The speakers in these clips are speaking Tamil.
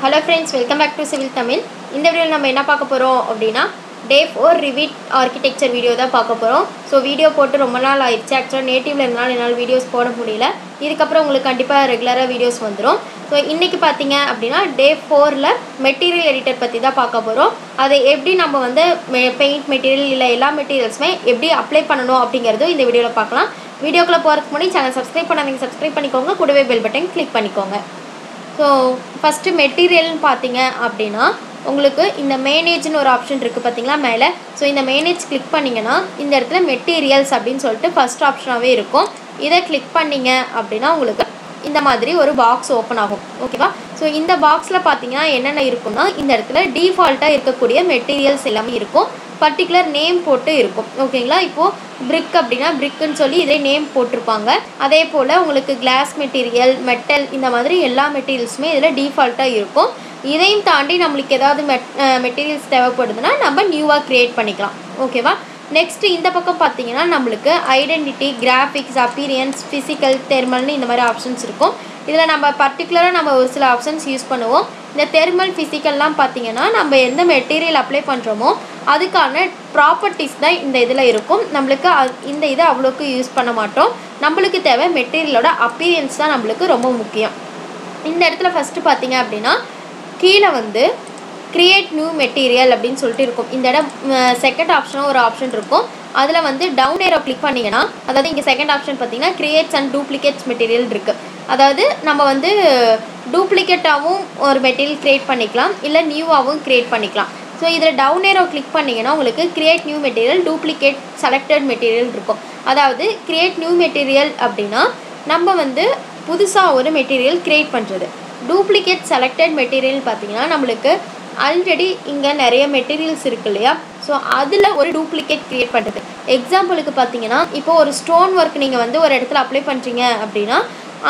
Hello friends, welcome back to Civil Tamil. இந்த வீடியோல நம்ம என்ன பார்க்க போறோம் அப்படினா Day 4 Revit Architecture வீடியோ தான் பார்க்க போறோம். சோ வீடியோ போட்டு ரொம்ப நாள் ஆயிருச்சு. एक्चुअली நேட்டிவ்ல இருந்தனால என்னால வீடியோஸ் போட முடியல. இதுக்கு அப்புறம் உங்களுக்கு கண்டிப்பா ரெகுலரா வீடியோஸ் வந்துரும். சோ இன்னைக்கு பாத்தீங்க அப்படினா Day 4ல மெட்டீரியல் எடிட்டர் பத்தி தான் பார்க்க போறோம். அதை எப்படி நம்ம வந்து பெயிண்ட் மெட்டீரியல் இல்ல எல்லா மெட்டீரியல்ஸ்மே எப்படி அப்ளை பண்ணனும் அப்படிங்கறது இந்த வீடியோல பார்க்கலாம். வீடியோக்குள்ள போறதுக்கு முன்னாடி சேனல் Subscribe பண்ணாதீங்க Subscribe பண்ணிக்கோங்க. கூடவே பெல் பட்டன் கிளிக் பண்ணிக்கோங்க. So first material பாத்தீங்க அப்படினா உங்களுக்கு இந்த manage னு ஒரு ஆப்ஷன் இருக்கு பாத்தீங்களா மேலே சோ இந்த manage click பண்ணீங்கனா இந்த இடத்துல materials அப்படினு சொல்லிட்டு ஃபர்ஸ்ட் ஆப்ஷனாவே இருக்கும் இத click பண்ணீங்க அப்படினா உங்களுக்கு இந்த மாதிரி ஒரு பாக்ஸ் ஓபன் ஆகும் ஓகேவா சோ இந்த பாக்ஸ்ல பாத்தீங்கன்னா என்னென்ன இருக்கும்னா இந்த இடத்துல டிஃபால்ட்டா இருக்கக்கூடிய மெட்டீரியல்ஸ் எல்லாமே இருக்கும் particular நேம் போட்டு இருக்கும் ஓகேங்களா இப்போ brick அப்படினா brick னு சொல்லி இதே நேம் போட்டுருப்பாங்க அதே போல உங்களுக்கு glass material metal இந்த மாதிரி எல்லா மெட்டீரியல்ஸ்மே இதல டிஃபால்ட்டா இருக்கும் இதையும் தாண்டி நமக்கு ஏதாவது மெட்டீரியல்ஸ் தேவைப்படுதுனா நம்ம நியூவா கிரியேட் பண்ணிக்கலாம் ஓகேவா நெக்ஸ்ட் இந்த பக்கம் பாத்தீங்கன்னா நமக்கு identity graphics appearance physical thermal இந்த மாதிரி ஆப்ஷன்ஸ் இருக்கும் இதல நம்ம பர்టిక్యులரா நம்ம ஒரு சில ஆப்ஷன்ஸ் யூஸ் பண்ணுவோம் இந்த தெர்மல் பிசிக்கல்லாம் பாத்தீங்கன்னா நம்ம எந்த மெட்டீரியல் அப்ளை பண்றோமோ அதுக்கான ப்ராப்பர்ட்டீஸ் தான் இந்த இதல இருக்கும் நமக்கு இந்த இத அவ்வளவுக்கு யூஸ் பண்ண மாட்டோம் நமக்கு தேவை மெட்டீரியலோட அப்பியரன்ஸ் தான் நமக்கு ரொம்ப முக்கியம் இந்த இடத்துல ஃபர்ஸ்ட் பாத்தீங்க அப்படினா கீழ வந்து create new material அப்படினு சொல்லிட்டு இருக்கும் இந்த இடம் செகண்ட் ஆப்ஷனா ஒரு ஆப்ஷன் இருக்கும் அதுல வந்து டவுன் ஏரோ கிளிக் பண்ணீங்கனா அதாவது இங்க செகண்ட் ஆப்ஷன் பாத்தீங்கன்னா creates and duplicates material இருக்கு அதாவது நம்ம வந்து டூப்ளிகேட்டாவும் ஒரு மெட்டீரியல் கிரியேட் பண்ணிக்கலாம் இல்ல நியூவாவும் கிரியேட் பண்ணிக்கலாம் சோ இதுல டவுன் ஏரோ கிளிக் பண்ணீங்கனா உங்களுக்கு create new material duplicate selected material இருக்கும் அதாவது create new material அப்படினா நம்ம வந்து புதுசா ஒரு மெட்டீரியல் கிரியேட் பண்றது duplicate selected material பாத்தீங்கன்னா நமக்கு ஆல்ரெடி இங்க நிறைய மெட்டீரியல்ஸ் இருக்கு இல்லையா சோ அதுல ஒரு டூப்ளிகேட் கிரியேட் பண்றது எக்ஸாம்பிளுக்கு பாத்தீங்கன்னா இப்போ ஒரு ஸ்டோன் வர்க் நீங்க வந்து ஒரு இடத்துல அப்ளை பண்றீங்க அப்படினா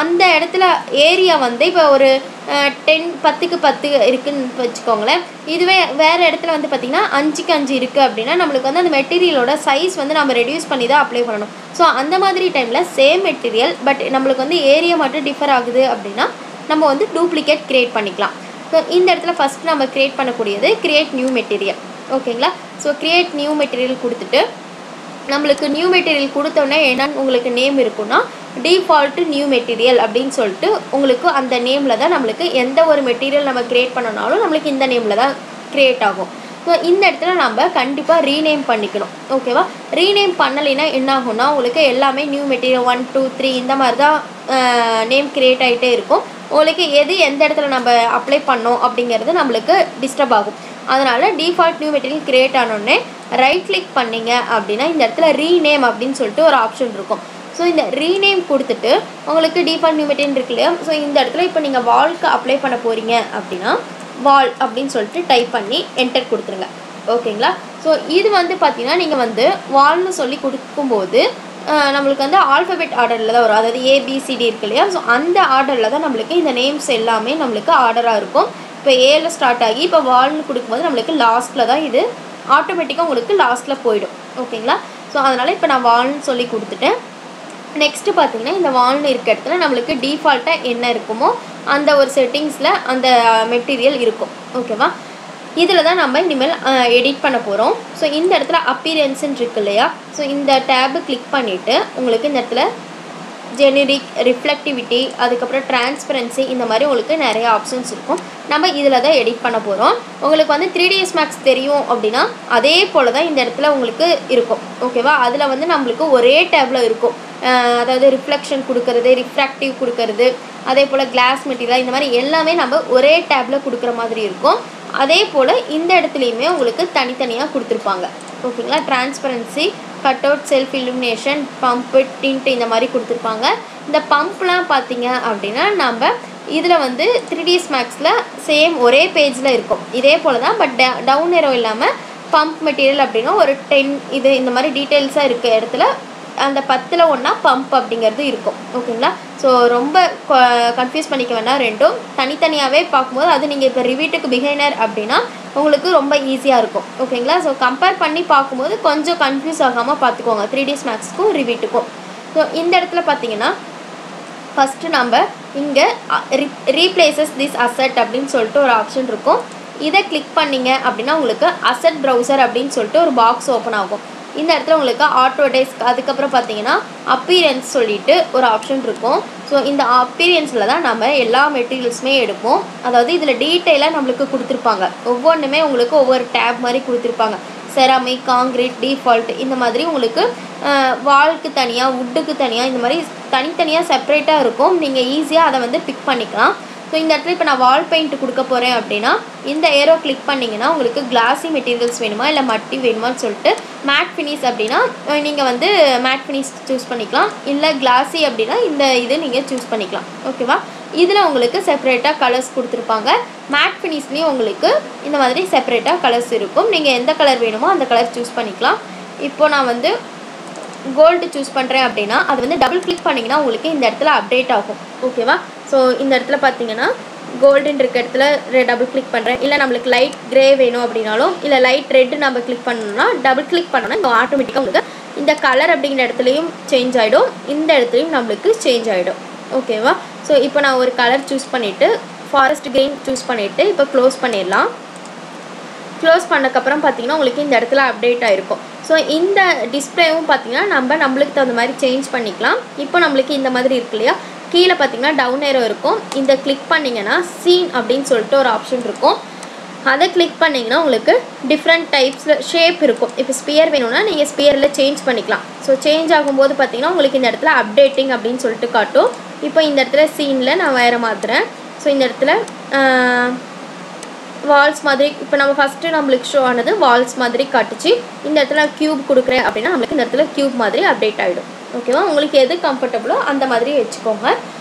அந்த இடத்துல ஏரியா வந்து இப்போ ஒரு 10 க்கு 10 இருக்குன்னு வெச்சுக்கோங்களே இதுவே வேற இடத்துல வந்து பாத்தீங்கன்னா 5 க்கு 5 இருக்கு அப்படினா நமக்கு வந்து அந்த மெட்டீரியலோட சைஸ் வந்து நம்ம ரெடியூஸ் பண்ணி தான் அப்ளை பண்ணனும் சோ அந்த மாதிரி டைம்ல சேம் மெட்டீரியல் பட் நமக்கு வந்து ஏரியா மட்டும் டிஃபர் ஆகுது அப்படினா நம்ம வந்து டூப்ளிகேட் கிரியேட் பண்ணிக்கலாம் சோ இந்த இடத்துல ஃபர்ஸ்ட் நம்ம கிரியேட் பண்ணக்கூடியது create new material ஓகேங்களா சோ create new material கொடுத்துட்டு நமக்கு new material கொடுத்தோனே என்ன உங்களுக்கு நேம் இருக்குனா default new material அப்படினு சொல்லிட்டு உங்களுக்கு அந்த நேம்ல தான் நமக்கு எந்த ஒரு மெட்டீரியல் நம்ம கிரியேட் பண்ணனாலும் நமக்கு இந்த நேம்ல தான் கிரியேட் ஆகும் சோ இந்த இடத்துல நம்ம கண்டிப்பா ரீநேம் பண்ணிக்கணும் ஓகேவா ரீநேம் பண்ணலைனா என்ன ஆகும்னா உங்களுக்கு எல்லாமே new material 1 2 3 இந்த மாதிரி தான் நேம் கிரியேட் ஆயிட்டே இருக்கும் உங்களுக்கு எது எந்த இடத்துல நம்ம அப்ளை பண்ணோம் அப்படிங்கிறது நமக்கு டிஸ்டர்ப் ஆகும் அதனால டிஃபால்ட் நியூ மெட்டீரியல் கிரியேட் ஆனோனே ரைட் கிளிக் பண்ணீங்க அப்படினா இந்த இடத்துல ரீநேம் அப்படினு சொல்லிட்டு ஒரு ஆப்ஷன் இருக்கும் சோ இந்த ரீநேம் கொடுத்துட்டு உங்களுக்கு டிஃபால்ட் நியூ மெட்டீரியல் இருக்குல சோ இந்த இடத்துல இப்போ நீங்க வால்க்கு அப்ளை பண்ண போறீங்க அப்படினா வால் அப்படினு சொல்லிட்டு டைப் பண்ணி என்டர் கொடுத்துருங்க ஓகேங்களா சோ இது வந்து பாத்தீங்கன்னா நீங்க வந்து வால்னு சொல்லி கொடுக்கும்போது நமக்கு வந்து ஆல்பபெட் ஆர்டர்ல தான் வரும் அதாவது A B C D இருக்கு இல்லையா சோ அந்த ஆர்டர்ல தான் நமக்கு இந்த நேம்ஸ் எல்லாமே நமக்கு ஆர்டரா இருக்கும் இப்போ A ல ஸ்டார்ட் ஆகி இப்போ வால்னு கொடுக்கும்போது நமக்கு லாஸ்ட்ல தான் இது ஆட்டோமேட்டிக்கா உங்களுக்கு லாஸ்ட்ல போய்டும் ஓகேங்களா சோ அதனால இப்போ நான் வால்னு சொல்லி கொடுத்துட்டேன் நெக்ஸ்ட் பாத்தீங்கன்னா இந்த வால்னு இருக்க இடத்துல நமக்கு டிஃபால்ட்டா என்ன இருக்குமோ அந்த ஒரு செட்டிங்ஸ்ல அந்த மெட்டீரியல் இருக்கும் ஓகேவா இதுல தான் நம்ம இனிமேல் எடிட் பண்ண போறோம் சோ இந்த இடத்துல அப்பியரன்ஸ் இருக்கு இல்லையா சோ இந்த tab கிளிக் பண்ணிட்டு உங்களுக்கு இந்த இடத்துல ஜெனரிக் ரிஃப்ளெக்டிவிட்டி அதுக்கு அப்புறம் டிரான்ஸ்பரன்சி இந்த மாதிரி உங்களுக்கு நிறைய ஆப்ஷன்ஸ் இருக்கும் நம்ம இதுல தான் எடிட் பண்ண போறோம் உங்களுக்கு வந்து 3ds max தெரியும் அப்படினா அதே போல தான் இந்த இடத்துல உங்களுக்கு இருக்கும் ஓகேவா அதுல வந்து நமக்கு ஒரே tabல இருக்கும் அதாவது ரிஃப்ளெக்ஷன் கொடுக்கிறது ரிஃப்ராக்டிவ் கொடுக்கிறது அதே போல கிளாஸ் மெட்டீரியல் இந்த மாதிரி எல்லாமே நம்ம ஒரே tabல கொடுக்கிற மாதிரி இருக்கும் அதே போல இந்த இடத்துலயுமே உங்களுக்கு தனித்தனியா கொடுத்திருப்பாங்க ஓகேங்களா transparency cut out self illumination pump tint இந்த மாதிரி கொடுத்திருப்பாங்க இந்த பம்ப்லாம் பாத்தீங்க அப்படினா நம்ம இதுல வந்து 3ds maxல சேம் ஒரே பேஜ்ல இருக்கும் இதே போல தான் பட் டவுன் ஏரோ இல்லாம பம்ப் மெட்டீரியல் அப்படினா ஒரு 10 இது இந்த மாதிரி டீடைல்ஸா இருக்க இடத்துல அந்த 10ல ஒண்ணா பம்ப் அப்படிங்கிறது இருக்கும் ஓகேங்களா சோ ரொம்ப கன்ஃபியூஸ் பண்ணிக்க வேண்டாம் ரெண்டும் தனித்தனியாவே பாக்கும்போது அது நீங்க இப்ப ரிவிட்டுக்கு பிகினர் அப்படினா உங்களுக்கு ரொம்ப ஈஸியா இருக்கும் ஓகேங்களா சோ கம்பேர் பண்ணி பாக்கும்போது கொஞ்சம் கன்ஃபியூஸ் ஆகாம பாத்துக்கோங்க 3ds maxக்கும் ரிவிட்டுக்கும் சோ இந்த இடத்துல பாத்தீங்கன்னா ஃபர்ஸ்ட் நம்ம இங்கே ரீப்ளேசஸ் திஸ் அசெட் அப்படின்னு சொல்லிட்டு ஒரு ஆப்ஷன் இருக்கும். இதை கிளிக் பண்ணிங்க அப்படின்னா உங்களுக்கு அசெட் ப்ரௌசர் அப்படின்னு சொல்லிட்டு ஒரு பாக்ஸ் ஓப்பன் ஆகும். இந்த இடத்துல உங்களுக்கு ஆட்டோடெஸ்க், அதுக்கப்புறம் பார்த்தீங்கன்னா அப்பீரியன்ஸ் சொல்லிட்டு ஒரு ஆப்ஷன் இருக்கும். ஸோ இந்த அப்பீரியன்ஸில் தான் நம்ம எல்லா மெட்டீரியல்ஸுமே எடுப்போம். அதாவது இதில் டீட்டெயிலாக நம்மளுக்கு கொடுத்துருப்பாங்க. ஒவ்வொன்றுமே உங்களுக்கு ஒவ்வொரு டேப் மாதிரி கொடுத்துருப்பாங்க. செராமிக், காங்கிரீட், டிஃபால்ட், இந்த மாதிரி உங்களுக்கு வால்க்கு தனியாக, வுட்டுக்கு தனியாக, இந்த மாதிரி தனித்தனியாக செப்பரேட்டாக இருக்கும். நீங்கள் ஈஸியாக அதை வந்து பிக் பண்ணிக்கலாம். ஸோ இந்த இடத்துல இப்போ நான் வால் பெயிண்ட் கொடுக்க போகிறேன் அப்படின்னா இந்த ஏரோ கிளிக் பண்ணிங்கன்னா உங்களுக்கு கிளாஸி மெட்டீரியல்ஸ் வேணுமா இல்லை மட்டி வேணுமான்னு சொல்லிட்டு, மேட் ஃபினிஷ் அப்படின்னா நீங்கள் வந்து மேட் ஃபினிஷ் சூஸ் பண்ணிக்கலாம், இல்லை கிளாஸி அப்படின்னா இந்த இது நீங்கள் சூஸ் பண்ணிக்கலாம். ஓகேவா? இதில் உங்களுக்கு செப்பரேட்டாக கலர்ஸ் கொடுத்துருப்பாங்க. மேட் ஃபினிஷ்லேயும் உங்களுக்கு இந்த மாதிரி செப்பரேட்டாக கலர்ஸ் இருக்கும். நீங்கள் எந்த கலர் வேணுமோ அந்த கலர் சூஸ் பண்ணிக்கலாம். இப்போ நான் வந்து கோல்டு சூஸ் பண்ணுறேன் அப்படின்னா அது வந்து டபுள் கிளிக் பண்ணிங்கன்னா உங்களுக்கு இந்த இடத்துல அப்டேட் ஆகும். ஓகேவா? ஸோ இந்த இடத்துல பார்த்தீங்கன்னா கோல்டுன்னு இருக்க இடத்துல டபுள் கிளிக் பண்ணுறேன். இல்லை நம்மளுக்கு லைட் கிரே வேணும் அப்படின்னாலும், இல்லை லைட் ரெட்டு நம்ம கிளிக் பண்ணணும்னா டபுள் கிளிக் பண்ணோன்னா இப்போ ஆட்டோமேட்டிக்காக உங்களுக்கு இந்த கலர் அப்படிங்கிற இடத்துலையும் சேஞ்ச் ஆகிடும், இந்த இடத்துலையும் நம்மளுக்கு சேஞ்ச் ஆகிடும். ஓகேவா? ஸோ இப்போ நான் ஒரு கலர் சூஸ் பண்ணிவிட்டு ஃபாரஸ்ட் கிரீன் சூஸ் பண்ணிவிட்டு இப்போ க்ளோஸ் பண்ணிடலாம். க்ளோஸ் பண்ணக்கப்புறம் பார்த்தீங்கன்னா உங்களுக்கு இந்த இடத்துல அப்டேட் ஆகிருக்கும். ஸோ இந்த டிஸ்பிளேவும் பார்த்தீங்கன்னா நம்மளுக்கு தகுந்த மாதிரி சேஞ்ச் பண்ணிக்கலாம். இப்போ நம்மளுக்கு இந்த மாதிரி இருக்கு இல்லையா, கீழே பார்த்தீங்கன்னா டவுன் ஏரோ இருக்கும். இந்த கிளிக் பண்ணிங்கன்னா சீன் அப்படின்னு சொல்லிட்டு ஒரு ஆப்ஷன் இருக்கும். அதை கிளிக் பண்ணிங்கன்னா உங்களுக்கு டிஃப்ரெண்ட் டைப்ஸில் ஷேப் இருக்கும். இப்போ ஸ்பியர் வேணும்னா நீங்கள் ஸ்பியரில் சேஞ்ச் பண்ணிக்கலாம். ஸோ சேஞ்ச் ஆகும்போது பார்த்தீங்கன்னா உங்களுக்கு இந்த இடத்துல அப்டேட்டிங் அப்படின்னு சொல்லிட்டு காட்டும். இப்போ இந்த இடத்துல சீனில் நான் வேறு மாற்றுறேன். ஸோ இந்த இடத்துல வால்ஸ் மாதிரி இப்போ நம்ம ஃபஸ்ட்டு நம்மளுக்கு ஷோ ஆனது வால்ஸ் மாதிரி காட்டுச்சு. இந்த இடத்துல க்யூப் கொடுக்குறேன் அப்படின்னா நம்மளுக்கு இந்த இடத்துல க்யூப் மாதிரி அப்டேட் ஆகிடும். ஓகேவா? உங்களுக்கு எது கம்ஃபர்டபுளோ அந்த மாதிரி வச்சுக்கோங்க.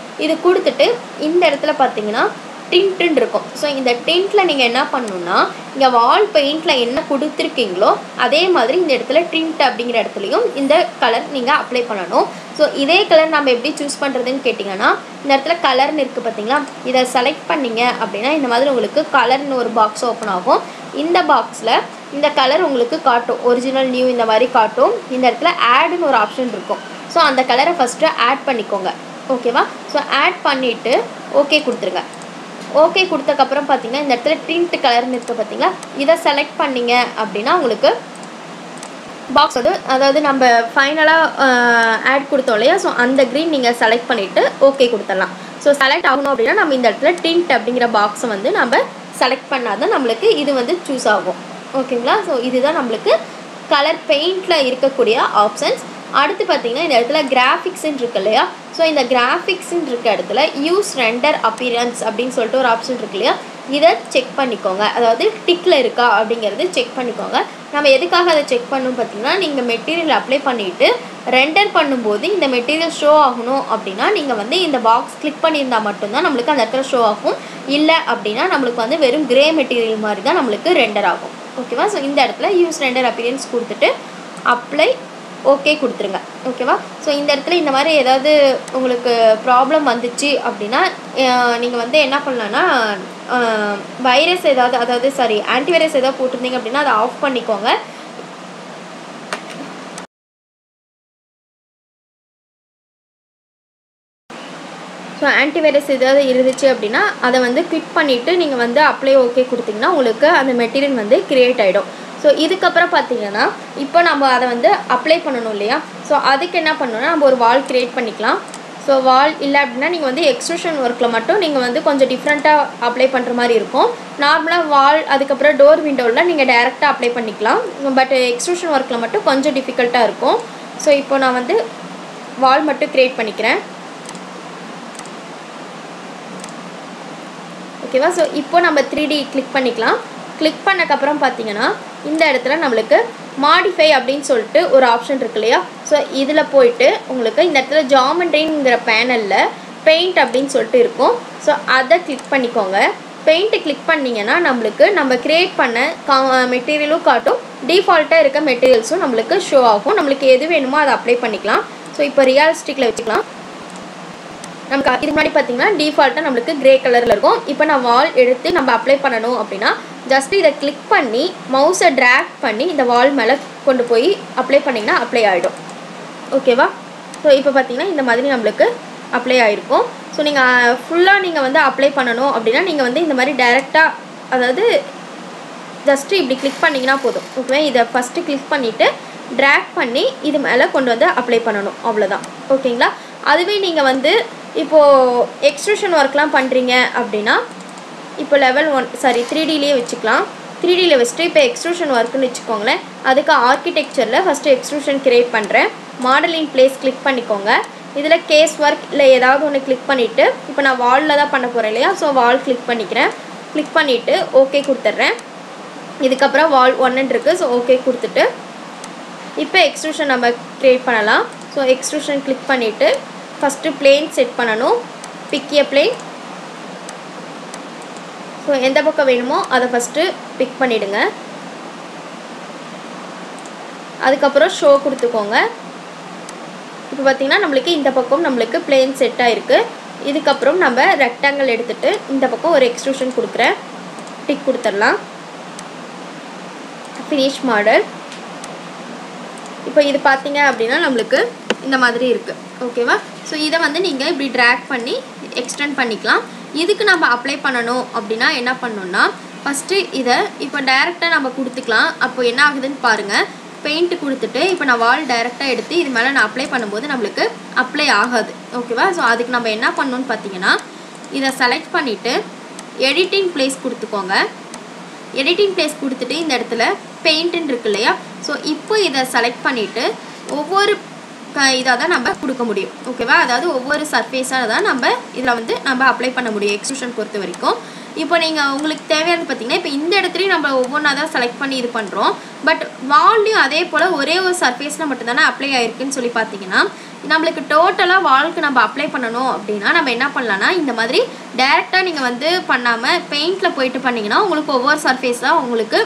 இது கொடுத்துட்டு இந்த இடத்துல பார்த்தீங்கன்னா டின்ட்டுன்னு இருக்கும். ஸோ இந்த டின்ட்டில் நீங்கள் என்ன பண்ணணுன்னா இங்கே வால் பெயிண்டில் என்ன கொடுத்துருக்கீங்களோ அதே மாதிரி இந்த இடத்துல டின்ட் அப்படிங்கிற இடத்துலையும் இந்த கலர் நீங்கள் அப்ளை பண்ணணும். ஸோ இதே கலர் நம்ம எப்படி சூஸ் பண்ணுறதுன்னு கேட்டிங்கன்னா இந்த இடத்துல கலர்னு இருக்குது பார்த்தீங்களா, இதை செலக்ட் பண்ணிங்க அப்படின்னா இந்த மாதிரி உங்களுக்கு கலர்னு ஒரு பாக்ஸ் ஓப்பன் ஆகும். இந்த பாக்ஸில் இந்த கலர் உங்களுக்கு காட்டும், ஒரிஜினல் நியூ இந்த மாதிரி காட்டும். இந்த இடத்துல ஆடுன்னு ஒரு ஆப்ஷன் இருக்கும். ஸோ அந்த கலரை ஃபஸ்ட்டு ஆட் பண்ணிக்கோங்க. ஓகேவா? ஸோ ஆட் பண்ணிவிட்டு ஓகே கொடுத்துருங்க. ஓகே கொடுத்தக்கப்புறம் பார்த்தீங்கன்னா இந்த இடத்துல டிண்ட் கலர்னு இருக்குது பார்த்தீங்களா, இதை செலக்ட் பண்ணிங்க அப்படின்னா உங்களுக்கு பாக்ஸ் அதாவது நம்ம ஃபைனலாக ஆட் கொடுத்தோம் இல்லையா, ஸோ அந்த க்ரீன் நீங்கள் செலக்ட் பண்ணிவிட்டு ஓகே கொடுத்துடலாம். ஸோ செலக்ட் ஆகணும் அப்படின்னா நம்ம இந்த இடத்துல டிண்ட் அப்படிங்கிற பாக்ஸை வந்து நம்ம செலக்ட் பண்ணாதான் நம்மளுக்கு இது வந்து சூஸ் ஆகும். ஓகேங்களா? ஸோ இதுதான் நம்மளுக்கு கலர் பெயிண்டில் இருக்கக்கூடிய ஆப்ஷன்ஸ். அடுத்து பார்த்தீங்கன்னா இந்த இடத்துல கிராஃபிக்ஸ்ன்னு இருக்கு இல்லையா, ஸோ இந்த கிராஃபிக்ஸ்ன்னு இருக்க இடத்துல யூஸ் ரெண்டர் அப்பியரன்ஸ் அப்படின்னு சொல்லிட்டு ஒரு ஆப்ஷன் இருக்கு இல்லையா, இதை செக் பண்ணிக்கோங்க. அதாவது டிக்கில் இருக்கா அப்படிங்கிறது செக் பண்ணிக்கோங்க. நம்ம எதுக்காக அதை செக் பண்ணணும் பார்த்தீங்கன்னா நீங்கள் மெட்டீரியல் அப்ளை பண்ணிவிட்டு ரெண்டர் பண்ணும்போது இந்த மெட்டீரியல் ஷோ ஆகணும் அப்படின்னா நீங்கள் வந்து இந்த பாக்ஸ் கிளிக் பண்ணியிருந்தால் மட்டும்தான் நம்மளுக்கு அந்த இடத்துல ஷோ ஆகும். இல்லை அப்படின்னா நம்மளுக்கு வந்து வெறும் கிரே மெட்டீரியல் மாதிரி தான் நம்மளுக்கு ரெண்டர் ஆகும். ஓகேவா? ஸோ இந்த இடத்துல யூஸ் ரெண்டர் அப்பியரன்ஸ் கொடுத்துட்டு அப்ளை ஓகே கொடுத்துருங்க. ஓகேவா? ஸோ இந்த இடத்துல இந்த மாதிரி ஏதாவது உங்களுக்கு ப்ராப்ளம் வந்துச்சு அப்படின்னா நீங்கள் வந்து என்ன பண்ணலான்னா வைரஸ் ஏதாவது, அதாவது ஆன்டிவைரஸ் ஏதாவது போட்டிருந்தீங்க அப்படின்னா அதை ஆஃப் பண்ணிக்கோங்க. ஸோ ஆன்டிவைரஸ் ஏதாவது இருந்துச்சு அப்படின்னா அதை வந்து கிளிக் பண்ணிவிட்டு நீங்கள் வந்து அப்ளை ஓகே கொடுத்தீங்கன்னா உங்களுக்கு அந்த மெட்டீரியல் வந்து க்ரியேட் ஆகிடும். ஸோ இதுக்கப்புறம் பார்த்தீங்கன்னா இப்போ நம்ம அதை வந்து அப்ளை பண்ணணும் இல்லையா, ஸோ அதுக்கு என்ன பண்ணணும்னா நம்ம ஒரு வால் க்ரியேட் பண்ணிக்கலாம். ஸோ வால் இல்லை அப்படின்னா நீங்கள் வந்து எக்ஸ்ட்ரூஷன் ஒர்க்கில் மட்டும் நீங்கள் வந்து கொஞ்சம் டிஃப்ரெண்ட்டாக அப்ளை பண்ணுற மாதிரி இருக்கும். நார்மலாக வால் அதுக்கப்புறம் டோர் விண்டோவில் நீங்கள் டைரெக்டாக அப்ளை பண்ணிக்கலாம். பட் எக்ஸ்ட்ரூஷன் ஒர்க்கில் மட்டும் கொஞ்சம் டிஃபிகல்ட்டாக இருக்கும். ஸோ இப்போ நான் வந்து வால் மட்டும் க்ரியேட் பண்ணிக்கிறேன். ஓகேவா? ஸோ இப்போ நம்ம 3D கிளிக் பண்ணிக்கலாம். கிளிக் பண்ணக்கப்புறம் பார்த்தீங்கன்னா இந்த இடத்துல நம்மளுக்கு மாடிஃபை அப்படின்னு சொல்லிட்டு ஒரு ஆப்ஷன் இருக்கு இல்லையா, ஸோ இதில் போயிட்டு உங்களுக்கு இந்த இடத்துல ஜாமெண்ட்ரிங்கிற பேனலில் பெயிண்ட் அப்படின்னு சொல்லிட்டு இருக்கும். ஸோ அதை கிளிக் பண்ணிக்கோங்க. பெயிண்ட்டு கிளிக் பண்ணிங்கன்னா நம்மளுக்கு நம்ம க்ரியேட் பண்ண மெட்டீரியலும் காட்டும், டிஃபால்ட்டாக இருக்க மெட்டீரியல்ஸும் நம்மளுக்கு ஷோ ஆகும். நம்மளுக்கு எது வேணுமோ அதை அப்ளை பண்ணிக்கலாம். ஸோ இப்போ ரியலிஸ்டிக்கில் வச்சுக்கலாம். நமக்கு இதுக்கு முன்னாடி பார்த்தீங்கன்னா டிஃபால்ட்டாக நம்மளுக்கு கிரே கலரில் இருக்கும். இப்போ நான் வால் எடுத்து நம்ம அப்ளை பண்ணணும் அப்படின்னா ஜஸ்ட் இதை கிளிக் பண்ணி மவுஸை ட்ராக் பண்ணி இந்த வால் மேலே கொண்டு போய் அப்ளை பண்ணிங்கன்னா அப்ளை ஆகிடும். ஓகேவா? ஸோ இப்போ பார்த்தீங்கன்னா இந்த மாதிரி நம்மளுக்கு அப்ளை ஆகிருக்கும். ஸோ நீங்கள் ஃபுல்லாக நீங்கள் வந்து அப்ளை பண்ணணும் அப்படின்னா நீங்கள் வந்து இந்த மாதிரி டைரெக்டாக அதாவது ஜஸ்ட்டு இப்படி கிளிக் பண்ணிங்கன்னா போதும். ஓகே, இதை ஃபஸ்ட்டு கிளிக் பண்ணிவிட்டு ட்ராக் பண்ணி இது மேலே கொண்டு வந்து அப்ளை பண்ணணும், அவ்வளோதான். ஓகேங்களா? அதுவே நீங்கள் வந்து இப்போது எக்ஸ்ட்ரூஷன் ஒர்க்லாம் பண்ணுறீங்க அப்படின்னா இப்போ லெவல் 1 3Dலேயே வச்சுக்கலாம். 3Dயில் வச்சுட்டு இப்போ எக்ஸ்ட்ரூஷன் ஒர்க்குன்னு வச்சுக்கோங்களேன். அதுக்கு ஆர்கிடெக்சரில் ஃபஸ்ட்டு எக்ஸ்ட்ரூஷன் கிரியேட் பண்ணுறேன். மாடலிங் பிளேஸ் கிளிக் பண்ணிக்கோங்க. இதில் கேஸ் ஒர்க் இல்லை ஏதாவது ஒன்று கிளிக் பண்ணிவிட்டு இப்போ நான் வாலில் தான் பண்ண போகிறேன் இல்லையா, ஸோ வால் கிளிக் பண்ணிக்கிறேன். கிளிக் பண்ணிவிட்டு ஓகே கொடுத்துட்றேன். இதுக்கப்புறம் வால் 1 இருக்குது, ஸோ ஓகே கொடுத்துட்டு இப்போ எக்ஸ்ட்ரூஷன் நம்ம கிரியேட் பண்ணலாம். ஸோ எக்ஸ்ட்ரூஷன் கிளிக் பண்ணிவிட்டு ஃபஸ்ட்டு பிளேன் செட் பண்ணணும். Pick a plane. ஸோ எந்த பக்கம் வேணுமோ அதை ஃபஸ்ட்டு பிக் பண்ணிவிடுங்க. அதுக்கப்புறம் ஷோ கொடுத்துக்கோங்க. இப்போ பார்த்திங்கன்னா நம்மளுக்கு இந்த பக்கம் நம்மளுக்கு பிளேன் செட் ஆகிருக்கு. இதுக்கப்புறம் நம்ம ரெக்டாங்கிள் எடுத்துகிட்டு இந்த பக்கம் ஒரு எக்ஸ்ட்ரூஷன் கொடுக்குறேன். டிக் கொடுத்துடலாம். Finish model. இப்போ இது பார்த்தீங்க அப்படின்னா நம்மளுக்கு இந்த மாதிரி இருக்குது. ஓகேவா? ஸோ இதை வந்து நீங்கள் இப்படி ட்ராக் பண்ணி எக்ஸ்டெண்ட் பண்ணிக்கலாம். இதுக்கு நம்ம அப்ளை பண்ணணும் அப்படின்னா என்ன பண்ணணும்னா ஃபஸ்ட்டு இதை இப்போ டைரெக்டாக நம்ம கொடுத்துக்கலாம். அப்போ என்ன ஆகுதுன்னு பாருங்கள். பெயிண்ட் கொடுத்துட்டு இப்போ நான் வால் டைரெக்டாக எடுத்து இது மேலே நான் அப்ளை பண்ணும்போது நம்மளுக்கு அப்ளை ஆகாது. ஓகேவா? ஸோ அதுக்கு நம்ம என்ன பண்ணணும்னு பார்த்தீங்கன்னா இதை செலக்ட் பண்ணிவிட்டு எடிட்டிங் பிளேஸ் கொடுத்துக்கோங்க. எடிட்டிங் பிளேஸ் கொடுத்துட்டு இந்த இடத்துல பெயிண்ட்டுன்னு இருக்கு இல்லையா, ஸோ இப்போ இதை செலக்ட் பண்ணிவிட்டு ஒவ்வொரு இதாக தான் நம்ம கொடுக்க முடியும். ஓகேவா? அதாவது ஒவ்வொரு சர்ஃபேஸாக தான் நம்ம இதில் வந்து நம்ம அப்ளை பண்ண முடியும் எக்ஸ்ட்ரூஷன் பொறுத்த வரைக்கும். இப்போ நீங்கள் உங்களுக்கு தேவையானது பார்த்தீங்கன்னா இப்போ இந்த இடத்துலையும் நம்ம ஒவ்வொன்றா தான் செலக்ட் பண்ணி இது பண்ணுறோம். பட் வால்லையும் அதே போல் ஒரே ஒரு சர்ஃபேஸில் மட்டும்தானே அப்ளை ஆகிருக்குன்னு சொல்லி பார்த்தீங்கன்னா நம்மளுக்கு டோட்டலாக வால்க்கு நம்ம அப்ளை பண்ணணும் அப்படின்னா நம்ம என்ன பண்ணலான்னா இந்த மாதிரி டைரெக்டாக நீங்கள் வந்து பண்ணாமல் பெயிண்டில் போயிட்டு பண்ணிங்கன்னா உங்களுக்கு ஒவ்வொரு சர்ஃபேஸாக உங்களுக்கு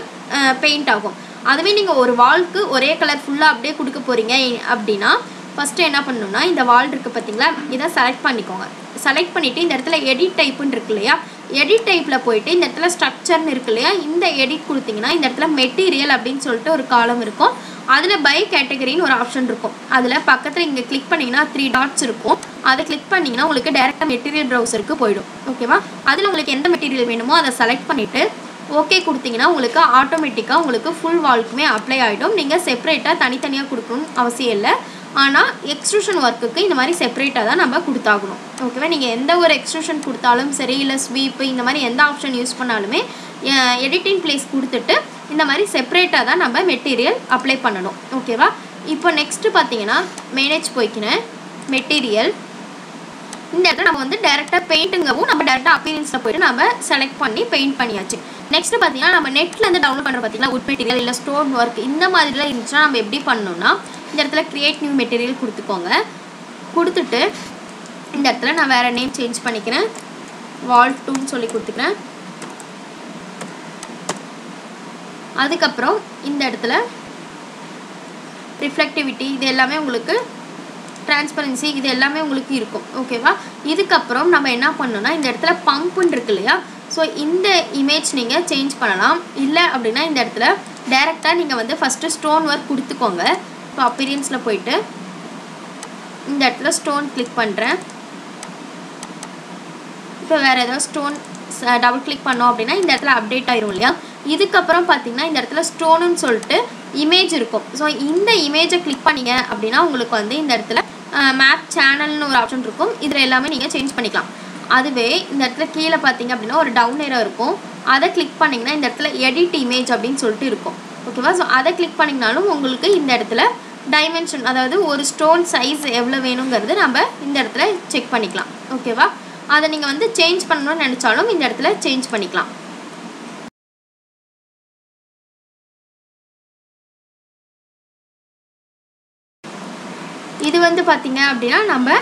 பெயிண்ட் ஆகும். அதுவே நீங்கள் ஒரு வால்க்கு ஒரே கலர் ஃபுல்லாக அப்படியே கொடுக்க போகிறீங்க அப்படின்னா ஃபஸ்ட்டு என்ன பண்ணணும்னா இந்த வால் இருக்குது பார்த்தீங்களா, இதை செலக்ட் பண்ணிக்கோங்க. செலக்ட் பண்ணிவிட்டு இந்த இடத்துல எடிட் டைப்புன்னு இருக்கு இல்லையா, எடிட் டைப்பில் போயிட்டு இந்த இடத்துல ஸ்ட்ரக்சர்னு இருக்கு இல்லையா, இந்த எடிட் கொடுத்தீங்கன்னா இந்த இடத்துல மெட்டீரியல் அப்படின்னு சொல்லிட்டு ஒரு காலம் இருக்கும். அதில் பை கேட்டகரின்னு ஒரு ஆப்ஷன் இருக்கும். அதில் பக்கத்தில் இங்கே கிளிக் பண்ணிங்கன்னா 3 டாட்ஸ் இருக்கும். அதை கிளிக் பண்ணிங்கன்னா உங்களுக்கு டேரெக்டாக மெட்டீரியல் ப்ரௌசருக்கு போயிடும். ஓகேவா? அதில் உங்களுக்கு எந்த மெட்டீரியல் வேணுமோ அதை செலக்ட் பண்ணிவிட்டு ஓகே கொடுத்தீங்கன்னா உங்களுக்கு ஆட்டோமேட்டிக்காக உங்களுக்கு ஃபுல் வால்க்குமே அப்ளை ஆகிடும். நீங்கள் செப்பரேட்டாக தனித்தனியாக கொடுக்கணும்னு அவசியம் இல்லை. ஆனால் எக்ஸ்ட்ரூஷன் ஒர்க்குக்கு இந்த மாதிரி செப்பரேட்டாக தான் நம்ம கொடுத்தாகணும். ஓகேவா? நீங்கள் எந்த ஒரு எக்ஸ்ட்ரூஷன் கொடுத்தாலும் சரி இல்லை ஸ்வீப்பு இந்த மாதிரி எந்த ஆப்ஷன் யூஸ் பண்ணாலுமே எடிட்டிங் பிளேஸ் கொடுத்துட்டு இந்த மாதிரி செப்பரேட்டாக தான் நம்ம மெட்டீரியல் அப்ளை பண்ணணும். ஓகேவா? இப்போ நெக்ஸ்ட்டு பார்த்தீங்கன்னா மேனேஜ் போய்க்கினேன். மெட்டீரியல் இந்த இடத்துல நம்ம வந்து டேரெக்டாக பெயிண்ட்டுங்கவும் நம்ம டேரெக்டாக அப்பீரியன்ஸில் போய்ட்டு நம்ம செலக்ட் பண்ணி பெயிண்ட் பண்ணியாச்சு. நெக்ஸ்ட்டு பார்த்தீங்கன்னா நம்ம நெட்லேருந்து டவுன்லோட் பண்ணுற பார்த்தீங்கன்னா உட் மெட்டீரியல் இல்லை ஸ்டோன் ஒர்க் இந்த மாதிரிலாம் இருந்துச்சுன்னா நம்ம எப்படி பண்ணணும்னா இந்த இடத்துல கிரியேட் நியூ மெட்டீரியல் கொடுத்துக்கோங்க. கொடுத்துட்டு இந்த இடத்துல நான் வேறு நேம் சேஞ்ச் பண்ணிக்கிறேன். வால் 2ன்னு சொல்லி கொடுத்துக்கிறேன். அதுக்கப்புறம் இந்த இடத்துல ரிஃப்ளெக்டிவிட்டி இது எல்லாமே உங்களுக்கு டிரான்ஸ்பரன்சி இது எல்லாமே உங்களுக்கு இருக்கும். ஓகேவா? இதுக்கப்புறம் நம்ம என்ன பண்ணணும்னா இந்த இடத்துல பம்புன்னு இருக்கு இல்லையா, ஸோ இந்த இமேஜ் நீங்கள் சேஞ்ச் பண்ணலாம். இல்லை அப்படின்னா இந்த இடத்துல டைரெக்டாக நீங்கள் வந்து ஃபஸ்ட்டு ஸ்டோன் ஒர்க் கொடுத்துக்கோங்க. இப்போ அப்பீரியன்ஸில் போயிட்டு இந்த இடத்துல ஸ்டோன் கிளிக் பண்ணுறேன். இப்போ வேறு ஏதாவது ஸ்டோன் டபுள் கிளிக் பண்ணோம் அப்படின்னா இந்த இடத்துல அப்டேட் ஆயிரும் இல்லையா. இதுக்கப்புறம் பார்த்தீங்கன்னா இந்த இடத்துல ஸ்டோனுன்னு சொல்லிட்டு இமேஜ் இருக்கும். ஸோ இந்த இமேஜை கிளிக் பண்ணிங்க அப்படின்னா உங்களுக்கு வந்து இந்த இடத்துல மேப் சேனல்னு ஒரு ஆப்ஷன் இருக்கும். இதில் எல்லாமே நீங்கள் சேஞ்ச் பண்ணிக்கலாம். அதுவே இந்த இடத்துல கீழே பார்த்தீங்க அப்படின்னா ஒரு டவுன் ஏரோ இருக்கும். அதை கிளிக் பண்ணிங்கன்னா இந்த இடத்துல எடிட் இமேஜ் அப்படின்னு சொல்லிட்டு இருக்கும். ஓகேவா? ஸோ அதை கிளிக் பண்ணிங்கனாலும் உங்களுக்கு இந்த இடத்துல டைமென்ஷன் அதாவது ஒரு ஸ்டோன் சைஸ் எவ்வளோ வேணுங்கிறது நம்ம இந்த இடத்துல செக் பண்ணிக்கலாம். ஓகேவா? அதை நீங்கள் வந்து சேஞ்ச் பண்ணணும்னு நினச்சாலும் இந்த இடத்துல சேஞ்ச் பண்ணிக்கலாம். இது வந்து பார்த்தீங்க அப்படின்னா நம்ம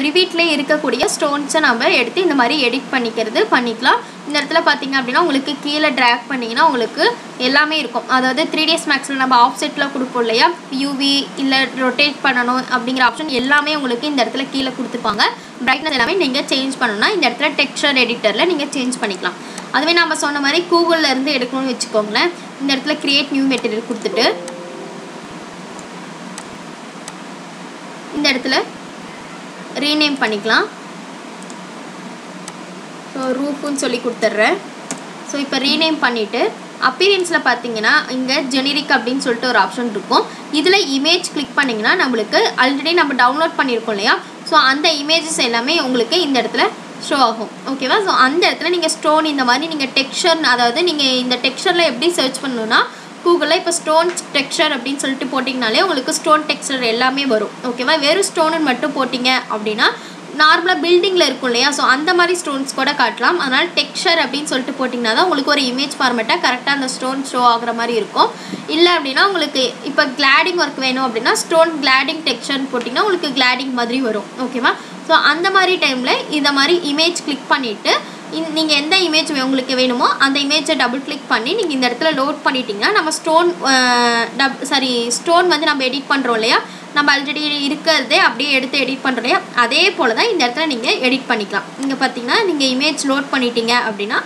ரிவீட்லேயே இருக்கக்கூடிய ஸ்டோன்ஸை நம்ம எடுத்து இந்த மாதிரி எடிட் பண்ணிக்கலாம். இந்த இடத்துல பார்த்தீங்க அப்படின்னா உங்களுக்கு கீழே ட்ராக் பண்ணிங்கன்னா உங்களுக்கு எல்லாமே இருக்கும். அதாவது 3ds Maxல் நம்ம ஆஃப் செட்டில் கொடுப்போம் இல்லையா, யூவி இல்லை ரொட்டேட் பண்ணணும் அப்படிங்கிற ஆப்ஷன் எல்லாமே உங்களுக்கு இந்த இடத்துல கீழே கொடுத்துருப்பாங்க. பிரைட்னஸ் எல்லாமே நீங்கள் சேஞ்ச் பண்ணணும்னா இந்த இடத்துல டெக்ஸ்சர் எடிட்டரில் நீங்கள் சேஞ்ச் பண்ணிக்கலாம். அதுவே நம்ம சொன்ன மாதிரி கூகுளில் இருந்து எடுக்கணும்னு வச்சுக்கோங்களேன். இந்த இடத்துல கிரியேட் நியூ மெட்டீரியல் கொடுத்துட்டு இந்த இடத்துல ரீநேம் பண்ணிக்கலாம். ரூஃப்னு சொல்லி கொடுத்துட்றேன். ஸோ இப்போ ரீநேம் பண்ணிவிட்டு அப்பீரியன்ஸில் பார்த்தீங்கன்னா இங்கே ஜெனரிக் அப்படின்னு சொல்லிட்டு ஒரு ஆப்ஷன் இருக்கும். இதில் இமேஜ் கிளிக் பண்ணிங்கன்னா நம்மளுக்கு ஆல்ரெடி நம்ம டவுன்லோட் பண்ணியிருக்கோம் இல்லையா, ஸோ அந்த இமேஜஸ் எல்லாமே உங்களுக்கு இந்த இடத்துல ஷோ ஆகும். ஓகேவா? ஸோ அந்த இடத்துல நீங்கள் ஸ்டோன் இந்த மாதிரி நீங்கள் டெக்ஸ்சர், அதாவது நீங்கள் இந்த டெக்ஸ்சரில் எப்படி சர்ச் பண்ணணுன்னா கூகுளில் இப்போ ஸ்டோன் டெக்ஸ்சர் அப்படின்னு சொல்லிட்டு போட்டிங்கனாலே உங்களுக்கு ஸ்டோன் டெக்ஸ்சர் எல்லாமே வரும். ஓகேவா? வெறும் ஸ்டோனுன்னு மட்டும் போட்டிங்க அப்படின்னா நார்மலாக பில்டிங்கில் இருக்கும் இல்லையா, ஸோ அந்த மாதிரி ஸ்டோன்ஸ் கூட காட்டலாம். அதனால் டெக்ஸ்சர் அப்படின்னு சொல்லிட்டு போட்டிங்கன்னா தான் உங்களுக்கு ஒரு இமேஜ் ஃபார்மேட்டாக கரெக்டாக அந்த ஸ்டோன் ஷோ ஆகிற மாதிரி இருக்கும். இல்லை அப்படின்னா உங்களுக்கு இப்போ கிளாடிங் ஒர்க் வேணும் அப்படின்னா ஸ்டோன் கிளாடிங் டெக்ஸ்சர்னு போட்டிங்கன்னா உங்களுக்கு கிளாடிங் மாதிரி வரும். ஓகேவா? ஸோ அந்த மாதிரி டைமில் இந்த மாதிரி இமேஜ் கிளிக் பண்ணிவிட்டு நீங்கள் எந்த இமேஜ் உங்களுக்கு வேணுமோ அந்த இமேஜை டபுள் கிளிக் பண்ணி நீங்கள் இந்த இடத்துல லோட் பண்ணிட்டீங்கன்னா நம்ம ஸ்டோன் வந்து நம்ம எடிட் பண்ணுறோம் இல்லையா, நம்ம ஆல்ரெடி இருக்கிறதே அப்படியே எடுத்து எடிட் பண்ணுறோம் இல்லையா, அதே போல் தான் இந்த இடத்துல நீங்கள் எடிட் பண்ணிக்கலாம். இங்கே பார்த்தீங்கன்னா நீங்கள் இமேஜ் லோட் பண்ணிட்டீங்க அப்படின்னா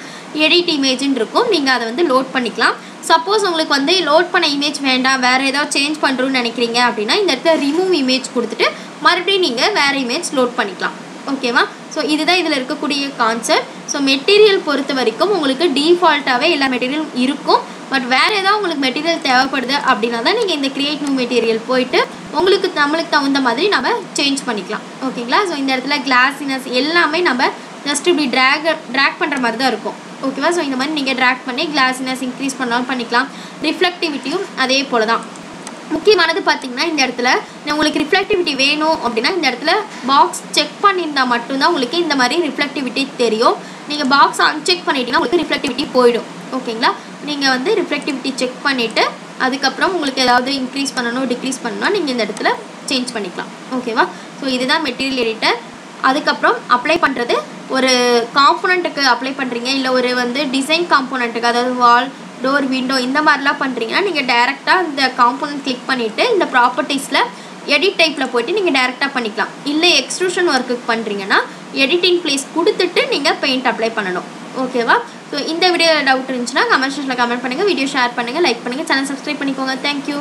எடிட் இமேஜ்னு இருக்கும், நீங்கள் அதை வந்து லோட் பண்ணிக்கலாம். சப்போஸ் உங்களுக்கு வந்து லோட் பண்ண இமேஜ் வேண்டாம், வேறு ஏதாவது சேஞ்ச் பண்ணுறோன்னு நினைக்கிறீங்க அப்படின்னா இந்த இடத்துல ரிமூவ் இமேஜ் கொடுத்துட்டு மறுபடியும் நீங்கள் வேறு இமேஜ் லோட் பண்ணிக்கலாம். ஓகேவா? ஸோ இதுதான் இதில் இருக்கக்கூடிய கான்செப்ட். ஸோ மெட்டீரியல் பொறுத்த வரைக்கும் உங்களுக்கு டிஃபால்ட்டாகவே எல்லா மெட்டீரியலும் இருக்கும். பட் வேறு ஏதாவது உங்களுக்கு மெட்டீரியல் தேவைப்படுது அப்படின்னா தான் நீங்கள் இந்த கிரியேட் நியூ மெட்டீரியல் போயிட்டு நம்மளுக்கு தகுந்த மாதிரி நம்ம சேஞ்ச் பண்ணிக்கலாம். ஓகேங்களா? ஸோ இந்த இடத்துல கிளாஸினஸ் எல்லாமே நம்ம ஜஸ்ட் இப்படி ட்ராக் பண்ணுற மாதிரி தான் இருக்கும். ஓகேவா? ஸோ இந்த மாதிரி நீங்கள் ட்ராக் பண்ணி கிளாஸினஸ் இன்க்ரீஸ் பண்ணாலும் பண்ணிக்கலாம். ரிஃப்ளெக்டிவிட்டியும் அதே போல் தான். முக்கியமானது பார்த்தீங்கன்னா இந்த இடத்துல உங்களுக்கு ரிஃப்ளெக்டிவிட்டி வேணும் அப்படின்னா இந்த இடத்துல பாக்ஸ் செக் பண்ணியிருந்தால் மட்டும்தான் உங்களுக்கு இந்த மாதிரி ரிஃப்ளெக்டிவிட்டி தெரியும். நீங்கள் பாக்ஸ் அன்செக் பண்ணிட்டீங்கன்னா உங்களுக்கு ரிஃப்ளெக்டிவிட்டி போயிடும். ஓகேங்களா? நீங்கள் வந்து ரிஃப்ளெக்டிவிட்டி செக் பண்ணிவிட்டு அதுக்கப்புறம் உங்களுக்கு ஏதாவது இன்க்ரீஸ் பண்ணணும் டிக்ரீஸ் பண்ணணும்னா நீங்கள் இந்த இடத்துல சேஞ்ச் பண்ணிக்கலாம். ஓகேவா? ஸோ இதுதான் மெட்டீரியல் எடிட்டர். அதுக்கப்புறம் அப்ளை பண்ணுறது ஒரு காம்போனண்ட்டுக்கு அப்ளை பண்ணுறீங்க, இல்லை ஒரு வந்து டிசைன் காம்போனண்ட்டுக்கு, அதாவது வால் டோர் விண்டோ இந்த மாதிரிலாம் பண்ணுறீங்கன்னா நீங்கள் டேரெக்டாக இந்த காம்போனன்ட் கிளிக் பண்ணிவிட்டு இந்த ப்ராப்பர்ட்டிஸில் எடிட் டைப்பில் போய்ட்டு நீங்கள் டேரெக்டாக பண்ணிக்கலாம். இல்லை எக்ஸ்ட்ரூஷன் ஒர்க்குக்கு பண்ணுறீங்கன்னா எடிட்டிங் ப்ளேஸ் கொடுத்துட்டு நீங்கள் பெயிண்ட் அப்ளை பண்ணணும். ஓகேவா? ஸோ இந்த வீடியோவில் டவுட் இருந்துச்சுன்னா கமெண்ட் செக்ஷனில் கமெண்ட் பண்ணுங்கள், வீடியோ ஷேர் பண்ணுங்கள், லைக் பண்ணுங்கள், சேனல் சப்ஸ்கிரைப் பண்ணிக்கோங்க. தேங்க்யூ.